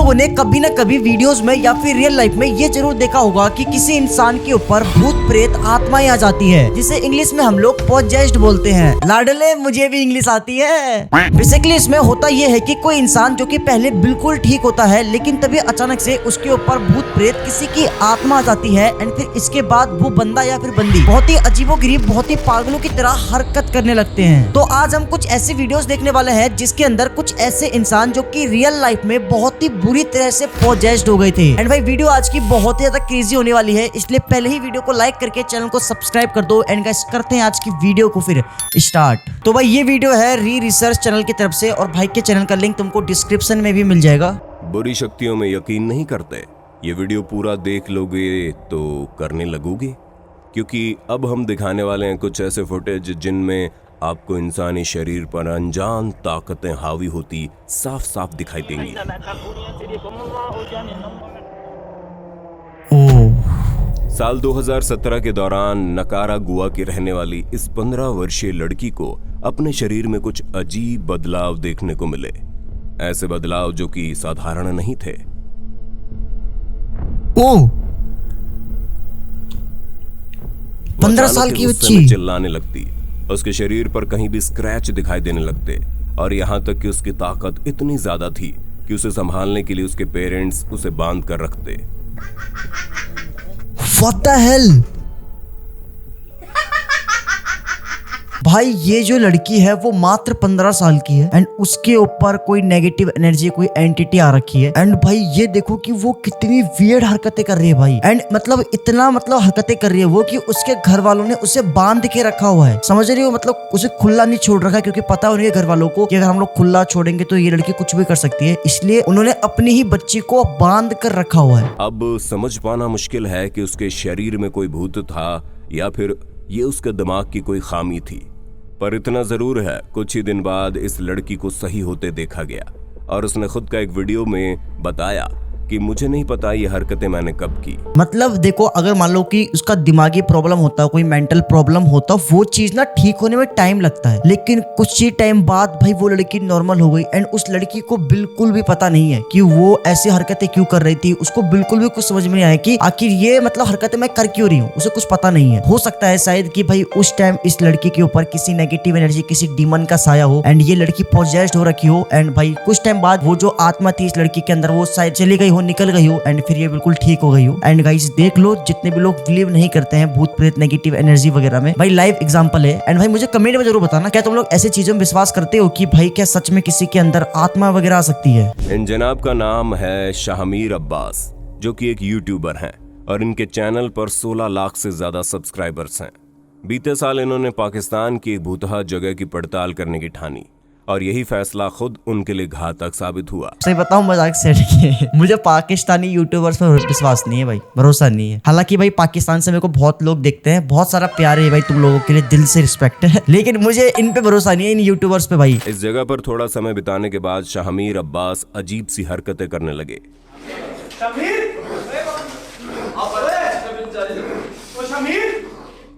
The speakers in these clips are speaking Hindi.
लोगों ने कभी न कभी वीडियोस में या फिर रियल लाइफ में ये जरूर देखा होगा कि किसी इंसान के ऊपर भूत प्रेत आत्माएं आ जाती है, जिसे इंग्लिश में हम लोग पॉजेस्ड बोलते हैं। लाडले, मुझे भी इंग्लिश आती है। बेसिकली इसमें होता ये है कि कोई इंसान जो कि पहले बिल्कुल ठीक होता है, लेकिन तभी अचानक से उसके ऊपर भूत प्रेत किसी की आत्मा आ जाती है एंड फिर इसके बाद वो बंदा या फिर बंदी बहुत ही अजीबोगरीब, बहुत ही पागलों की तरह हरकत करने लगते हैं। तो आज हम कुछ ऐसी वीडियोस देखने वाले हैं जिसके अंदर कुछ ऐसे इंसान जो कि रियल लाइफ में बहुत ही बुरी तरह से पॉजेस्ड हो गए थे। एंड भाई वीडियो आज की बहुत ही ज्यादा क्रेजी होने वाली है, इसलिए पहले ही वीडियो को लाइक करके चैनल को सब्सक्राइब कर दो। एंड गाइस करते हैं आज की वीडियो को फिर स्टार्ट। तो भाई ये वीडियो है री रिसर्च चैनल की तरफ से और भाई के चैनल का लिंक तुमको डिस्क्रिप्शन में भी मिल जाएगा। बुरी शक्तियों में यकीन नहीं करते? ये वीडियो पूरा देख लोगे तो करने लगोगे, क्योंकि अब हम दिखाने वाले हैं कुछ ऐसे फुटेज जिनमें आपको इंसानी शरीर पर अनजान ताकतें हावी होती साफ साफ दिखाई देंगी। साल 2017 के दौरान नकारा गुआ की रहने वाली इस 15 वर्षीय लड़की को अपने शरीर में कुछ अजीब बदलाव देखने को मिले। ऐसे बदलाव जो कि साधारण नहीं थे। 15 साल की बच्ची चिल्लाने लगती, उसके शरीर पर कहीं भी स्क्रैच दिखाई देने लगते और यहाँ तक कि उसकी ताकत इतनी ज्यादा थी कि उसे संभालने के लिए उसके पेरेंट्स उसे बांध कर रखते। What the hell? भाई ये जो लड़की है वो मात्र 15 साल की है एंड उसके ऊपर कोई नेगेटिव एनर्जी, कोई एंटिटी आ रखी है। एंड भाई ये देखो कि वो कितनी वियर्ड हरकतें कर रही है भाई। एंड इतना हरकतें कर रही है वो कि उसके घर वालों ने उसे बांध के रखा हुआ है। समझ रही हो? उसे खुला नहीं छोड़ रखा, क्योंकि पता है उनके घर वालों को कि अगर हम लोग खुला छोड़ेंगे तो ये लड़की कुछ भी कर सकती है, इसलिए उन्होंने अपनी ही बच्ची को बांध कर रखा हुआ है। अब समझ पाना मुश्किल है कि उसके शरीर में कोई भूत था या फिर ये उसके दिमाग की कोई खामी थी, पर इतना जरूर है कुछ ही दिन बाद इस लड़की को सही होते देखा गया और उसने खुद का एक वीडियो में बताया कि मुझे नहीं पता ये हरकतें मैंने कब की। देखो, अगर मान लो कि उसका दिमागी प्रॉब्लम होता, कोई मेंटल प्रॉब्लम होता, वो चीज ना ठीक होने में टाइम लगता है, लेकिन कुछ ही टाइम बाद भाई वो लड़की नॉर्मल हो गई। एंड उस लड़की को बिल्कुल भी पता नहीं है कि वो ऐसी हरकतें क्यों कर रही थी। उसको बिल्कुल भी कुछ समझ में नहीं आया कि आखिर ये हरकतें मैं कर क्यों रही हूँ। उसे कुछ पता नहीं है। हो सकता है शायद कि भाई उस टाइम इस लड़की के ऊपर किसी नेगेटिव एनर्जी, किसी डीमन का साया हो एंड ये लड़की पॉजेस्ड हो रखी हो। एंड भाई कुछ टाइम बाद वो जो आत्मा थी इस लड़की के अंदर वो शायद चली गई हो, निकल गई हो एंड फिर ये बिल्कुल ठीक हो गई हो। एंड गाइस देख लो, जितने भी लोग बिलीव नहीं करते हैं भूत प्रेत, नेगेटिव एनर्जी वगैरह में, भाई लाइव एग्जांपल है। एंड भाई मुझे कमेंट में जरूर बताना, क्या तुम लोग ऐसी चीजों में विश्वास करते हो कि भाई क्या सच में किसी के अंदर आत्मा वगैरह आ सकती है? इन जनाब का नाम है शाहमीर अब्बास, जो कि एक यूट्यूबर हैं और इनके चैनल पर 16 लाख से ज्यादा सब्सक्राइबर्स हैं। बीते साल इन्होंने पाकिस्तान की एक भूतहा जगह की पड़ताल करने की ठानी और यही फैसला खुद उनके लिए घातक साबित हुआ। सही बताऊं, मजाक से हटके मुझे पाकिस्तानी यूट्यूबर्स पर विश्वास नहीं है भाई, भरोसा नहीं है। हालांकि भाई पाकिस्तान से मेरे को बहुत लोग देखते हैं, बहुत सारा प्यार है भाई तुम लोगों के लिए, दिल से रिस्पेक्ट है, लेकिन मुझे इन पे भरोसा नहीं है, इन यूट्यूबर्स पे भाई। इस जगह पर थोड़ा समय बिताने के बाद शाहमीर अब्बास अजीब सी हरकतें करने लगे।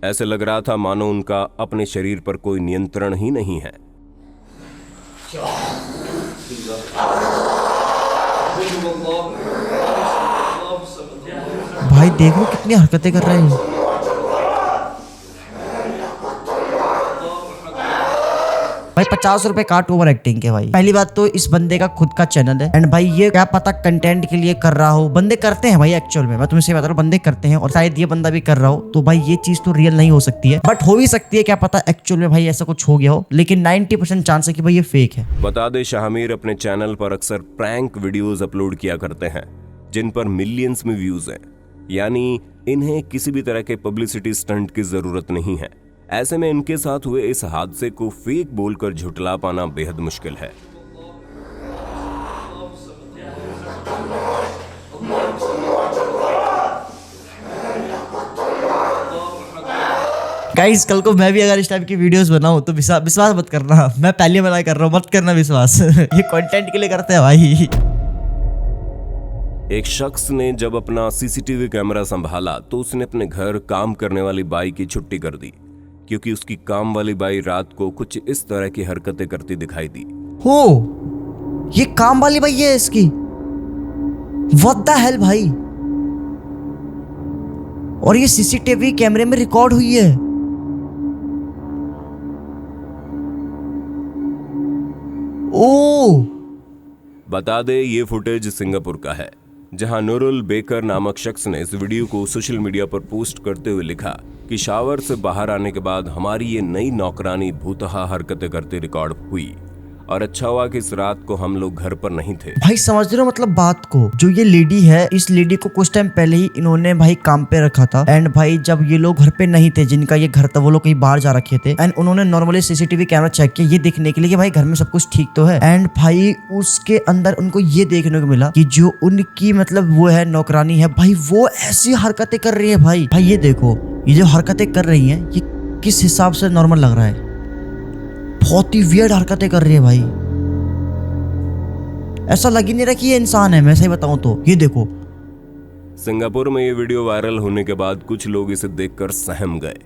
ऐसे लग रहा था मानो उनका अपने शरीर पर कोई नियंत्रण ही नहीं है। भाई देखो कितनी हरकतें कर रहे हैं। भाई 50 रुपए काट ओवर एक्टिंग के। भाई पहली बात तो इस बंदे का खुद का चैनल है एंड भाई ये क्या पता कंटेंट के लिए कर रहा हो। बंदे करते हैं भाई, एक्चुअल में मैं तुम्हें से बता रहा हूँ, बंदे करते हैं और शायद ये बंदा भी कर रहा हो। तो भाई ये चीज तो रियल नहीं हो सकती है, बट हो भी सकती है, क्या पता एक्चुअल में भाई ऐसा कुछ हो गया हो, लेकिन 90% चांस है कि भाई ये फेक है। बता दे, शाहमीर अपने चैनल पर अक्सर प्रैंक वीडियोस अपलोड किया करते हैं जिन पर मिलियंस में व्यूज हैं, यानी इन्हें किसी भी तरह के पब्लिसिटी स्टंट की जरूरत नहीं है। ऐसे में इनके साथ हुए इस हादसे को फेक बोलकर झुठला पाना बेहद मुश्किल है। गाइस कल को मैं भी अगर इस टाइप की वीडियोस बनाऊं तो विश्वास मत करना, मैं पहले मना कर रहा हूं, मत करना विश्वास। ये कंटेंट के लिए करते हैं भाई। एक शख्स ने जब अपना सीसीटीवी कैमरा संभाला तो उसने अपने घर काम करने वाली बाई की छुट्टी कर दी, क्योंकि उसकी काम वाली बाई रात को कुछ इस तरह की हरकतें करती दिखाई दी। हो, ये काम वाली बाई है इसकी। व्हाट द हेल भाई। और ये सीसीटीवी कैमरे में रिकॉर्ड हुई है। ओ बता दे ये फुटेज सिंगापुर का है, जहां नूरुल बेकर नामक शख्स ने इस वीडियो को सोशल मीडिया पर पोस्ट करते हुए लिखा कि शावर से बाहर आने के बाद हमारी ये नई नौकरानी भूतहा हरकतें करते रिकॉर्ड हुई और अच्छा हुआ कि इस रात को हम लोग घर पर नहीं थे। भाई समझ रहे हो मतलब बात को। जो ये लेडी है, इस लेडी को कुछ टाइम पहले ही इन्होंने भाई काम पे रखा था। एंड भाई जब ये लोग घर पे नहीं थे, जिनका ये घर था, वो लोग कहीं बाहर जा रखे थे। एंड उन्होंने नॉर्मली सीसीटीवी कैमरा चेक किया ये देखने के लिए कि भाई घर में सब कुछ ठीक तो है। एंड भाई उसके अंदर उनको ये देखने को मिला कि जो उनकी मतलब वो है नौकरानी है भाई, वो ऐसी हरकतें कर रही है। भाई ये देखो, ये जो हरकतें कर रही है ये किस हिसाब से नॉर्मल लग रहा है। बहुत ही वियर्ड हरकतें कर रही है भाई। ऐसा लग ही नहीं रहा कि ये इंसान है। मैं सही बताऊं तो ये देखो। सिंगापुर में ये वीडियो वायरल होने के बाद कुछ लोग इसे देखकर सहम गए,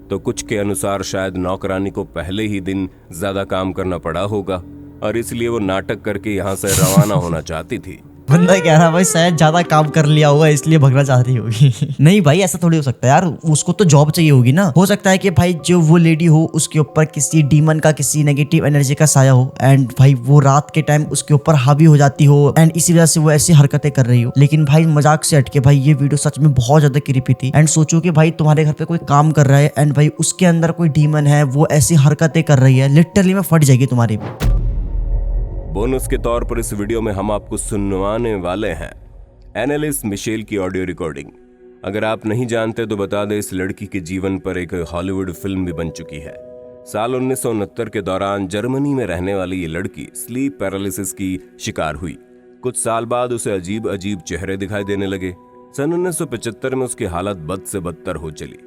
तो कुछ के अनुसार शायद नौकरानी को पहले ही दिन ज्यादा काम करना पड़ा होगा और इसलिए वो नाटक करके यहाँ से रवाना होना चाहती थी। बंदा कह रहा भाई शायद ज्यादा काम कर लिया होगा इसलिए भगना चाह रही होगी। नहीं भाई ऐसा थोड़ी हो सकता है यार, उसको तो जॉब चाहिए होगी ना। हो सकता है कि भाई जो वो लेडी हो उसके ऊपर किसी डीमन का, किसी नेगेटिव एनर्जी का साया हो। एंड भाई वो रात के टाइम उसके ऊपर हावी हो जाती हो एंड इसी वजह से वो ऐसी हरकतें कर रही हो। लेकिन भाई मजाक से हटके भाई ये वीडियो सच में बहुत ज्यादा क्रीपी थी। एंड सोचो कि भाई तुम्हारे घर पे कोई काम कर रहा है एंड भाई उसके अंदर कोई डीमन है, वो ऐसी हरकतें कर रही है, लिटरली में फट जाएगी तुम्हारी। बोनस के तौर पर इस वीडियो में हम आपको सुनवाने वाले हैं एनालिस मिशेल की ऑडियो रिकॉर्डिंग। अगर आप नहीं जानते तो बता दें, इस लड़की के जीवन पर एक हॉलीवुड फिल्म भी बन चुकी है। साल 1969 के दौरान जर्मनी में रहने वाली ये लड़की स्लीप पैरालिसिस की शिकार हुई। कुछ साल बाद उसे अजीब अजीब चेहरे दिखाई देने लगे। सन 1975 में उसकी हालत बद से बदतर हो चली।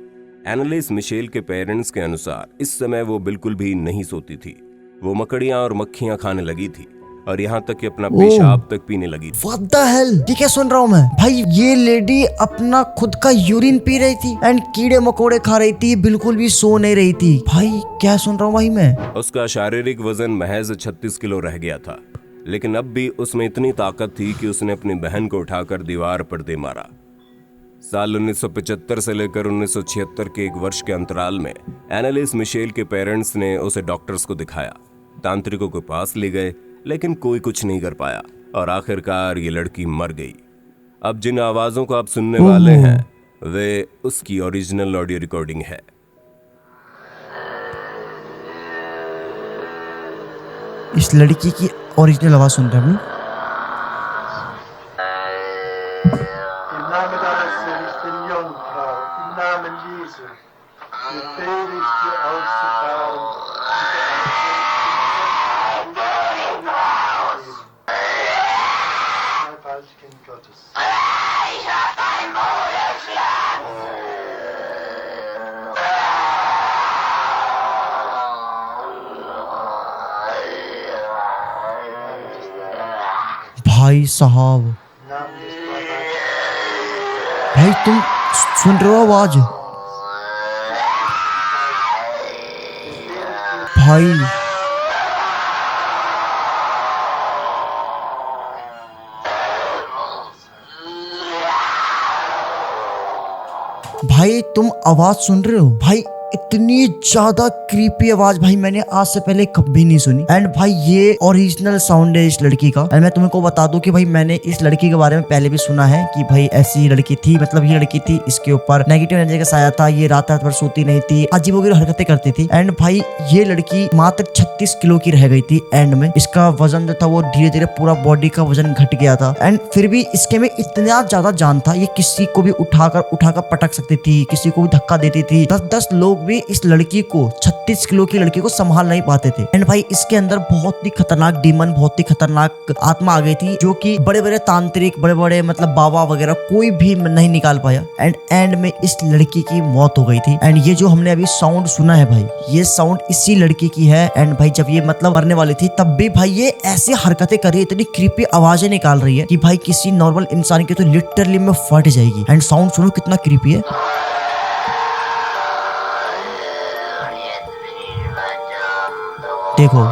एनालिस मिशेल के पेरेंट्स के अनुसार इस समय वो बिल्कुल भी नहीं सोती थी। वो मकड़ियां और मक्खियां खाने लगी थी और यहाँ तक कि अपना पेशाब तक पीने लगी थी। What the hell? ये क्या सुन रहा हूँ मैं भाई। ये लेडी अपना खुद का यूरिन पी रही थी एंड कीड़े मकोड़े खा रही थी, बिल्कुल भी सो नहीं रही थी। भाई क्या सुन रहा हूँ भाई मैं। उसका शारीरिक वजन महज 36 किलो रह गया था, लेकिन अब भी उसमें इतनी ताकत थी कि उसने अपनी बहन को उठाकर दीवार पर दे मारा। साल 1975 से लेकर 1976 के एक वर्ष के अंतराल में एनालिस मिशेल के पेरेंट्स ने उसे डॉक्टर्स को दिखाया, तांत्रिकों के पास ले गए, लेकिन कोई कुछ नहीं कर पाया और आखिरकार ये लड़की मर गई। अब जिन आवाजों को आप सुनने वाले हैं वे उसकी ओरिजिनल ऑडियो रिकॉर्डिंग है। इस लड़की की ओरिजिनल आवाज सुन रहे हैं Im Namen deines Sohnes, den Jungfrau, im Namen Jesu, befehle ich dir auszufahren, Kind Gottes. Ich hab dein Bruder भाई साहब। भाई तुम सुन रहे हो आवाज? भाई भाई तुम आवाज सुन रहे हो? भाई इतनी ज्यादा क्रीपी आवाज भाई मैंने आज से पहले कभी नहीं सुनी। एंड भाई ये ओरिजिनल साउंड है इस लड़की का। एंड मैं तुमको बता दूं कि भाई मैंने इस लड़की के बारे में पहले भी सुना है कि भाई ऐसी लड़की थी, मतलब ये लड़की थी, इसके ऊपर नेगेटिव एनर्जी का साया था, ये रात रात भर सोती नहीं थी, अजीबोगरीब हरकतें करती थी। एंड भाई ये लड़की मात्र 36 किलो की रह गई थी। एंड में इसका वजन जो था वो धीरे धीरे पूरा बॉडी का वजन घट गया था। एंड फिर भी इसके में इतना ज्यादा जान था, ये किसी को भी उठाकर पटक सकती थी, किसी को भी धक्का देती थी। 10 लोग भी इस लड़की को 36 किलो की लड़की को संभाल नहीं पाते थे। एंड भाई इसके अंदर बहुत ही खतरनाक डीमन, बहुत ही खतरनाक आत्मा आ गई थी, जो कि बड़े बड़े तांत्रिक, बड़े बड़े मतलब बाबा वगैरह कोई भी नहीं निकाल पाया। एंड में इस लड़की की मौत हो गई थी। एंड ये जो हमने अभी साउंड सुना है भाई, ये साउंड इसी लड़की की है। एंड भाई जब ये मतलब मरने वाली थी तब भी भाई ये ऐसी हरकतें कर रही है, इतनी क्रीपी आवाजें निकाल रही है कि भाई किसी नॉर्मल इंसान की तो लिटरली में फट जाएगी। एंड साउंड सुनो कितना क्रीपी है। देखो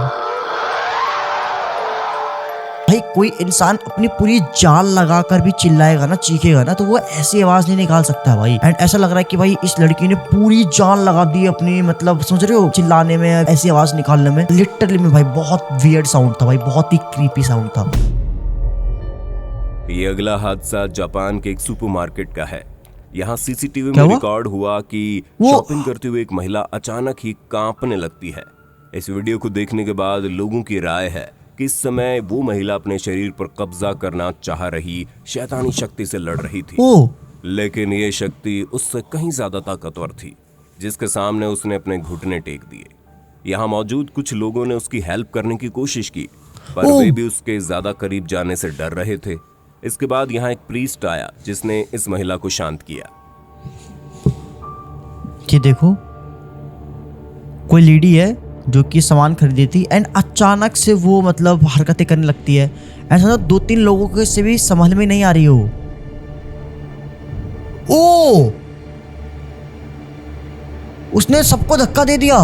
भाई कोई इंसान अपनी पूरी जान लगाकर भी चिल्लाएगा ना, चीखेगा ना, तो वो ऐसी आवाज नहीं निकाल सकता भाई। एंड ऐसा लग रहा है कि भाई इस लड़की ने पूरी जान लगा दी अपनी, मतलब समझ रहे हो, चिल्लाने में, ऐसी आवाज निकालने में। लिटरली में भाई बहुत वियर्ड साउंड था भाई, बहुत ही क्रीपी साउंड था। ये अगला हादसा जापान के एक सुपरमार्केट का है। यहाँ सीसीटीवी क्या में हुआ? रिकॉर्ड हुआ कि शॉपिंग करते हुए एक महिला अचानक ही कांपने लगती है। इस वीडियो को देखने के बाद लोगों की राय है कि इस समय वो महिला अपने शरीर पर कब्जा करना चाह रही शैतानी शक्ति से लड़ रही थी। ओ लेकिन ये शक्ति उससे कहीं ज्यादा ताकतवर थी, जिसके सामने उसने अपने घुटने टेक दिए। यहाँ मौजूद कुछ लोगों ने उसकी हेल्प करने की कोशिश की, पर वे भी उसके ज्यादा करीब जाने से डर रहे थे। इसके बाद यहाँ एक प्रीस्ट आया जिसने इस महिला को शांत किया। ये देखो, कोई लेडी है जो कि सामान खरीदी थी एंड अचानक से वो मतलब हरकतें करने लगती है। ऐसा 2-3 लोगों के से भी समझ में नहीं आ रही हो। ओ उसने सबको धक्का दे दिया।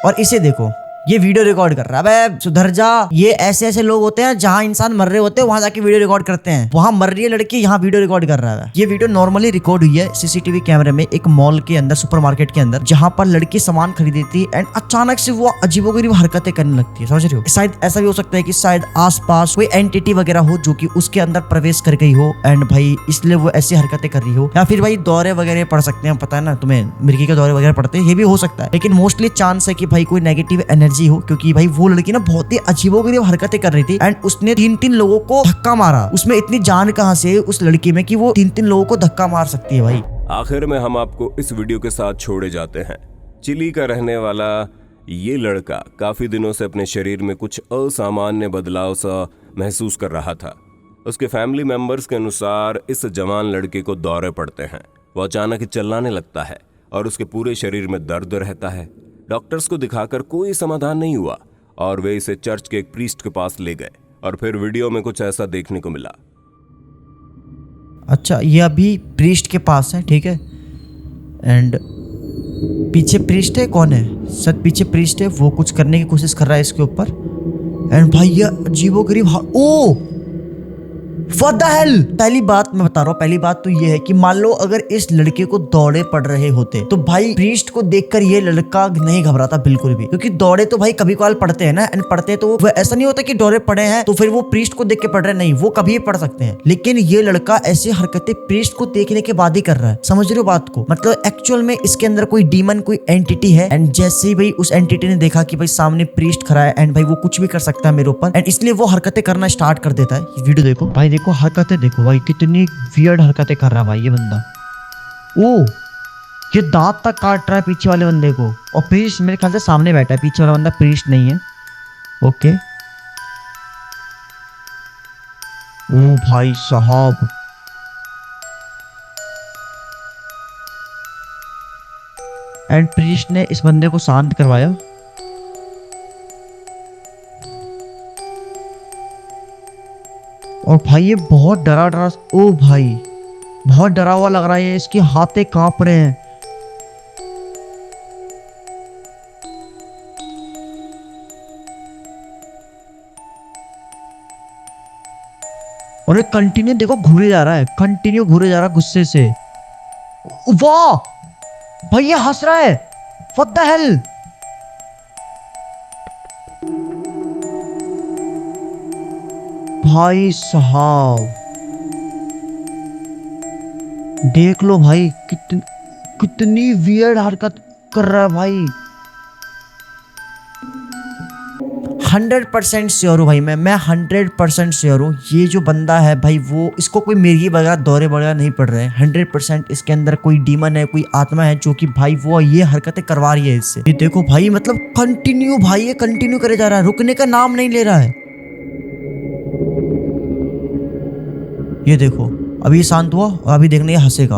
और इसे देखो, ये वीडियो रिकॉर्ड कर रहा है। बे सुधर जा। ये ऐसे ऐसे लोग होते हैं जहां इंसान मर रहे होते हैं वहां जाके वीडियो रिकॉर्ड करते हैं। वहां मर रही है लड़की, यहाँ वीडियो रिकॉर्ड कर रहा है। ये वीडियो नॉर्मली रिकॉर्ड हुई है सीसीटीवी कैमरे में एक मॉल के अंदर, सुपरमार्केट के अंदर, जहां पर लड़की सामान खरीदी थी एंड अचानक से वो अजीबोगरीब हरकतें करने लगती है। समझ रहे हो? शायद ऐसा भी हो सकता है कि शायद आसपास कोई एंटिटी वगैरह हो जो कि उसके अंदर प्रवेश कर गई हो एंड भाई इसलिए वो ऐसी हरकतें कर रही हो। या फिर भाई दौरे वगैरह पड़ सकते हैं, पता है ना तुम्हें, मिर्गी के दौरे वगैरह पड़ते हैं, ये भी हो सकता है। लेकिन मोस्टली चांस है कि भाई कोई नेगेटिव एनर्जी हो, क्योंकि भाई वो लड़की ना बहुत ही अजीबोगरीब हरकतें कर रही थी एंड उसने 3-3 लोगों को धक्का मारा। उसमें इतनी जान कहां से उस लड़की में कि वो 3-3 लोगों को धक्का मार सकती है भाई। आखिर में हम आपको इस वीडियो के साथ छोड़े जाते हैं। चिली का रहने वाला ये लड़का काफी दिनों से अपने शरीर में कुछ असामान्य बदलाव सा महसूस कर रहा था। उसके फैमिली मेंबर्स के अनुसार इस जवान लड़के को दौरे पड़ते हैं। वो अचानक चिल्लाने लगता है और उसके पूरे शरीर में दर्द रहता है। डॉक्टर्स को दिखाकर कोई समाधान नहीं हुआ और वे इसे चर्च के एक प्रीस्ट के पास ले गए और फिर वीडियो में कुछ ऐसा देखने को मिला। अच्छा, ये अभी प्रीस्ट के पास है, ठीक है। एंड पीछे प्रीस्ट है, कौन है? सर पीछे प्रीस्ट है, वो कुछ करने की कोशिश कर रहा है इसके ऊपर। एंड भाई ये अजीबोगरीब ओ व्हाट द हेल। पहली बात मैं बता रहा हूँ, पहली बात तो ये है कि मान लो अगर इस लड़के को दौड़े पड़ रहे होते तो भाई प्रीस्ट को देखकर ये लड़का नहीं घबराता बिल्कुल भी, क्योंकि दौड़े तो भाई कभी कभार पड़ते हैं ना, एंड पड़ते तो वो ऐसा नहीं होता कि दौड़े पड़े हैं तो फिर वो प्रीस्ट को देख के पड़ रहे, नहीं, वो कभी भी पड़ सकते हैं। लेकिन ये लड़का ऐसी हरकतें प्रीस्ट को देखने के बाद ही कर रहा है। समझ रहे हो बात को? मतलब एक्चुअल में इसके अंदर कोई डीमन, कोई एंटिटी है एंड जैसे ही भाई उस एंटिटी ने देखा कि भाई सामने प्रीस्ट खड़ा है एंड भाई वो कुछ भी कर सकता है मेरे ऊपर, एंड इसलिए वो हरकतें करना स्टार्ट कर देता है। वीडियो देखो भाई, देखो हरकतें देखो भाई, कितनी वियर्ड हरकतें कर रहा है भाई ये बंदा। ओ ये दांत तक काट रहा है पीछे वाले बंदे को, और प्रीस्ट मेरे ख्याल से सामने बैठा है, पीछे वाला बंदा प्रीस्ट नहीं है। ओके ओ भाई साहब, एंड प्रीस्ट ने इस बंदे को शांत करवाया। और भाई ये बहुत डरा, ओ भाई बहुत डरा हुआ लग रहा है, इसके हाथे कांप रहे हैं। और ये कंटिन्यू देखो घूरे जा रहा है, कंटिन्यू घूरे जा रहा है गुस्से से। वाह भाई ये हंस रहा है, व्हाट द हेल। भाई साहब देख लो भाई, कितनी वियर्ड हरकत कर रहा है भाई। 100% श्योर हूँ भाई, मैं 100% श्योर हूँ ये जो बंदा है भाई, वो इसको कोई मिर्गी वगैरह दौरे वगैरह नहीं पड़ रहे हैं। 100% इसके अंदर कोई डीमन है, कोई आत्मा है जो कि भाई वो ये हरकतें करवा रही है इससे। ये देखो भाई, मतलब कंटिन्यू भाई, ये कंटिन्यू करे जा रहा है, रुकने का नाम नहीं ले रहा है। ये देखो अभी शांत हुआ और अभी देखना ये हंसेगा।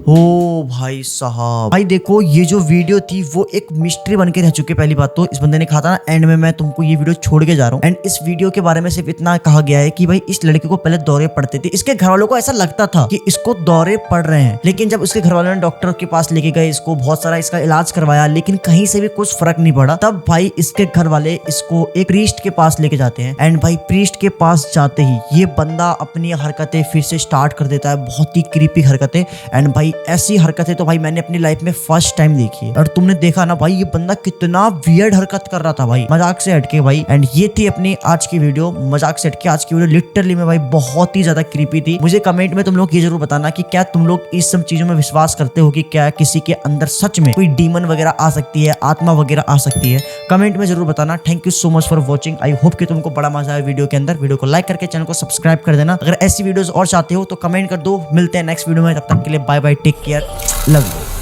ओ भाई साहब, भाई देखो ये जो वीडियो थी वो एक मिस्ट्री बन के रह चुकी है। पहली बात तो इस बंदे ने कहा था ना एंड में मैं तुमको ये वीडियो छोड़ के जा रहा हूँ, एंड इस वीडियो के बारे में सिर्फ इतना कहा गया है कि भाई इस लड़के को पहले दौरे पड़ते थे। इसके घर वालों को ऐसा लगता था कि इसको दौरे पड़ रहे हैं, लेकिन जब उसके घर वालों ने डॉक्टर के पास लेके गए, इसको बहुत सारा इसका इलाज करवाया, लेकिन कहीं से भी कुछ फर्क नहीं पड़ा। तब भाई इसके घर वाले इसको एक प्रीस्ट के पास लेके जाते हैं, एंड भाई प्रीस्ट के पास जाते ही ये बंदा अपनी हरकतें फिर से स्टार्ट कर देता है, बहुत ही क्रीपी हरकतें। एंड भाई ऐसी हरकतें तो भाई मैंने अपनी लाइफ में फर्स्ट टाइम देखी है। और तुमने देखा ना भाई ये बंदा कितना वियर्ड हरकत कर रहा था भाई, मजाक से हटके भाई। एंड ये थी अपनी आज की वीडियो, मजाक से हटके आज की वीडियो लिटरली में भाई बहुत ही ज्यादा क्रीपी थी। मुझे कमेंट में तुम लोग ये जरूर बताना कि क्या तुम लोग इस सब चीजों में विश्वास करते हो कि क्या किसी के अंदर सच में कोई डीमन वगैरह आ सकती है, आत्मा वगैरह आ सकती है। कमेंट में जरूर बताना। Thank you so much for watching. I hope कि तुमको बड़ा मजा आया वीडियो के अंदर। वीडियो को लाइक करके चैनल को सब्सक्राइब कर देना। अगर ऐसी वीडियोस और चाहते हो तो कमेंट कर दो। मिलते हैं नेक्स्ट वीडियो में, तब तक के लिए bye bye, take care, love you.